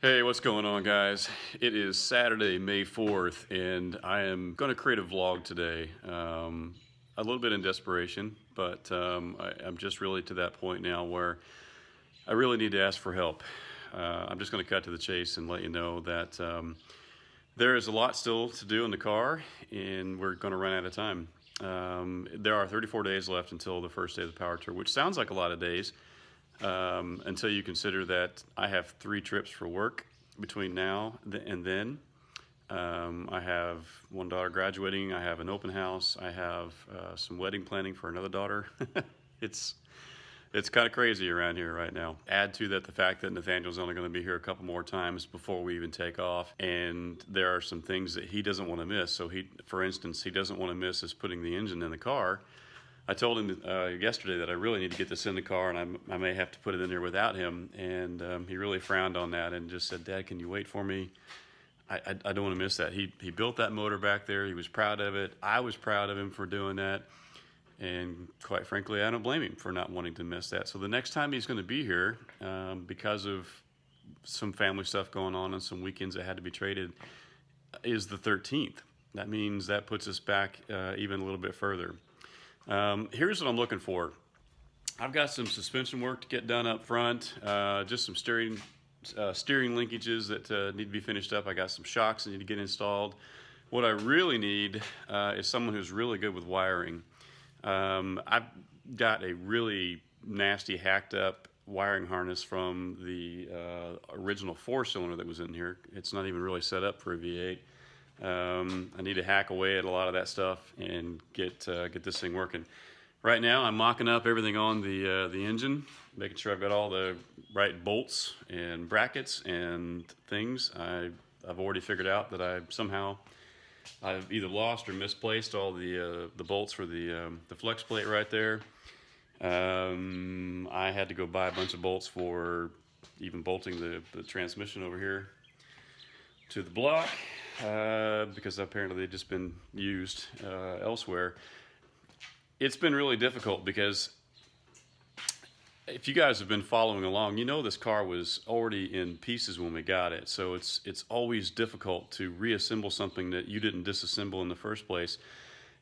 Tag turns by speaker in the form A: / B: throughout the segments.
A: Hey, what's going on, guys? It is Saturday, May 4th, and I am going to create a vlog today. A little bit in desperation, but I'm just really to that point now where I really need to ask for help. I'm just going to cut to the chase and let you know that there is a lot still to do in the car, and we're going to run out of time. There are 34 days left until the first day of the power tour, which sounds like a lot of days, until you consider that I have 3 trips for work between now and then. I have one daughter graduating, I have an open house, I have some wedding planning for another daughter. it's it's kind of crazy around here right now. Add to that the fact that Nathaniel's only going to be here a couple more times before we even take off, and there are some things that he doesn't want to miss. So for instance, he doesn't want to miss is putting the engine in the car. I told him yesterday that I really need to get this in the car, and I may have to put it in there without him. And he really frowned on that and just said, "Dad, can you wait for me? I don't want to miss that." He built that motor back there. He was proud of it. I was proud of him for doing that. And quite frankly, I don't blame him for not wanting to miss that. So the next time he's going to be here, because of some family stuff going on and some weekends that had to be traded, is the 13th. That means that puts us back even a little bit further. Here's what I'm looking for. I've got some suspension work to get done up front, just some steering linkages that need to be finished up. I got some shocks that need to get installed. What I really need is someone who's really good with wiring. I've got a really nasty hacked up wiring harness from the original 4-cylinder that was in here. It's not even really set up for a V8. I need to hack away at a lot of that stuff and get this thing working. Right now, I'm mocking up everything on the engine, making sure I've got all the right bolts and brackets and things. I've already figured out that I've either lost or misplaced all the bolts for the flex plate right there. I had to go buy a bunch of bolts for even bolting the transmission over here to the block, because apparently they've just been used elsewhere. It's been really difficult because if you guys have been following along, you know this car was already in pieces when we got it. So it's always difficult to reassemble something that you didn't disassemble in the first place.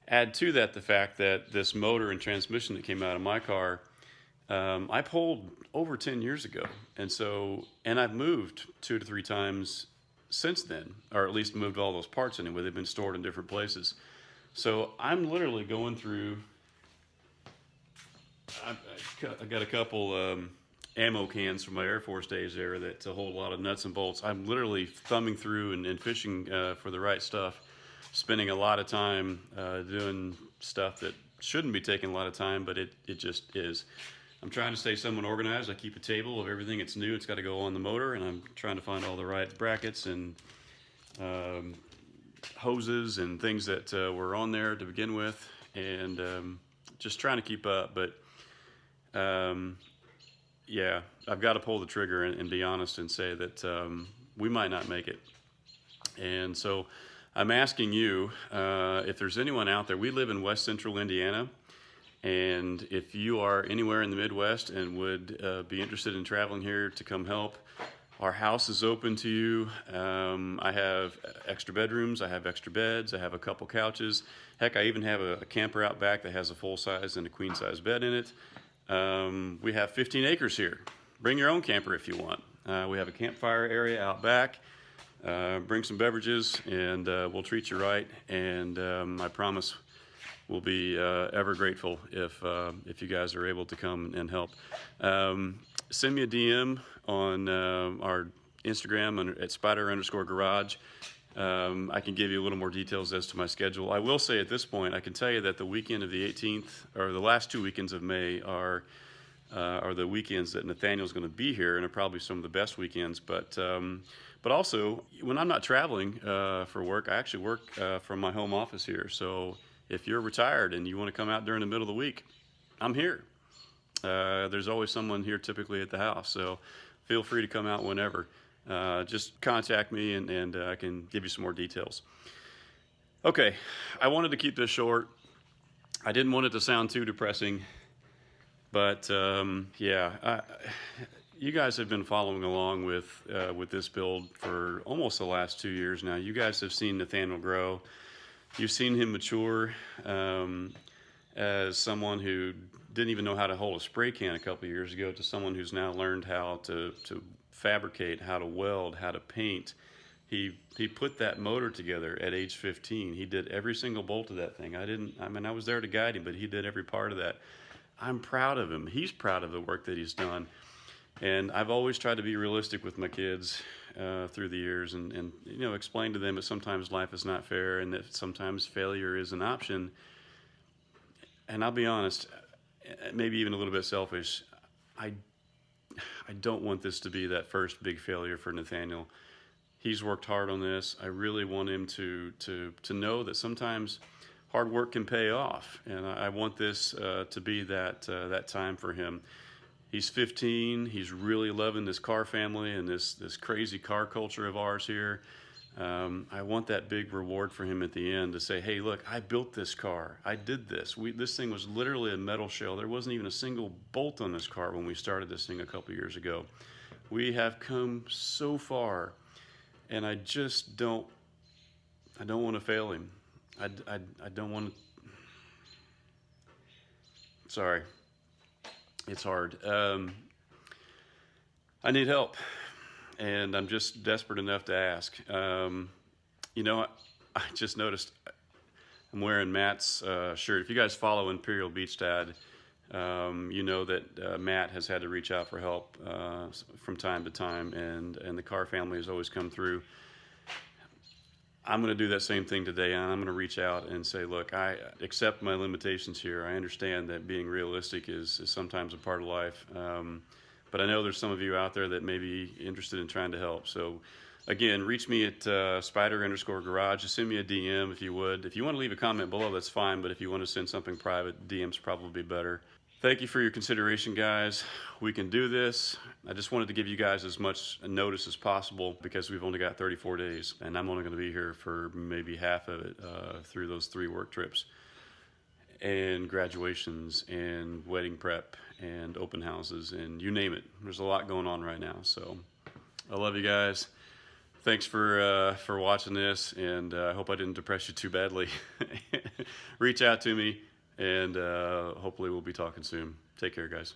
A: Add to that the fact that this motor and transmission that came out of my car, I pulled over 10 years ago. And I've moved 2 to 3 times since then, or at least moved all those parts anyway. They've been stored in different places. So I'm literally going through, I got a couple ammo cans from my Air Force days there that hold a lot of nuts and bolts. I'm literally thumbing through and fishing for the right stuff, spending a lot of time doing stuff that shouldn't be taking a lot of time, but it just is. I'm trying to stay somewhat organized. I keep a table of everything that's new. It's got to go on the motor, and I'm trying to find all the right brackets and hoses and things that were on there to begin with, and just trying to keep up. But yeah, I've got to pull the trigger and be honest and say that we might not make it. And so I'm asking you, if there's anyone out there. We live in West Central Indiana. And if you are anywhere in the Midwest and would be interested in traveling here to come help, our house is open to you. I have extra bedrooms, I have extra beds, I have a couple couches. Heck, I even have a camper out back that has a full-size and a queen-size bed in it. We have 15 acres here. Bring your own camper if you want. We have a campfire area out back. Bring some beverages, and we'll treat you right. And I promise we'll be ever grateful if you guys are able to come and help. Send me a DM on our Instagram at Spyder_garage. I can give you a little more details as to my schedule. I will say at this point, I can tell you that the weekend of the 18th, or the last 2 weekends of May, are the weekends that Nathaniel's going to be here, and are probably some of the best weekends. But also, when I'm not traveling for work, I actually work from my home office here. So if you're retired and you want to come out during the middle of the week, I'm here. There's always someone here typically at the house, so feel free to come out whenever. Just contact me and I can give you some more details. Okay, I wanted to keep this short. I didn't want it to sound too depressing, but yeah, you guys have been following along with this build for almost the last 2 years now. You guys have seen Nathaniel grow. You've seen him mature as someone who didn't even know how to hold a spray can a couple years ago to someone who's now learned how to fabricate, how to weld, how to paint. He put that motor together at age 15. He did every single bolt of that thing. I was there to guide him, but he did every part of that. I'm proud of him. He's proud of the work that he's done. And I've always tried to be realistic with my kids through the years and explain to them that sometimes life is not fair and that sometimes failure is an option. And I'll be honest, maybe even a little bit selfish, I don't want this to be that first big failure for Nathaniel. He's worked hard on this. I really want him to know that sometimes hard work can pay off, and I want this to be that time for him. He's 15. He's really loving this car family and this crazy car culture of ours here. I want that big reward for him at the end to say, hey, look, I built this car. I did this. This thing was literally a metal shell. There wasn't even a single bolt on this car when we started this thing a couple years ago. We have come so far, and I just don't want to fail him. I don't want to. Sorry. It's hard. I need help, and I'm just desperate enough to ask. I just noticed I'm wearing Matt's shirt. If you guys follow Imperial Beach Dad, you know that Matt has had to reach out for help from time to time, and the Carr family has always come through. I'm going to do that same thing today, and I'm going to reach out and say, look, I accept my limitations here. I understand that being realistic is sometimes a part of life, but I know there's some of you out there that may be interested in trying to help. So, again, reach me at Spyder_garage. Just send me a DM if you would. If you want to leave a comment below, that's fine, but if you want to send something private, DM's probably better. Thank you for your consideration, guys. We can do this. I just wanted to give you guys as much notice as possible because we've only got 34 days, and I'm only going to be here for maybe half of it through those 3 work trips and graduations and wedding prep and open houses and you name it. There's a lot going on right now, so I love you guys. Thanks for watching this, and I hope I didn't depress you too badly. Reach out to me, and hopefully we'll be talking soon. Take care, guys.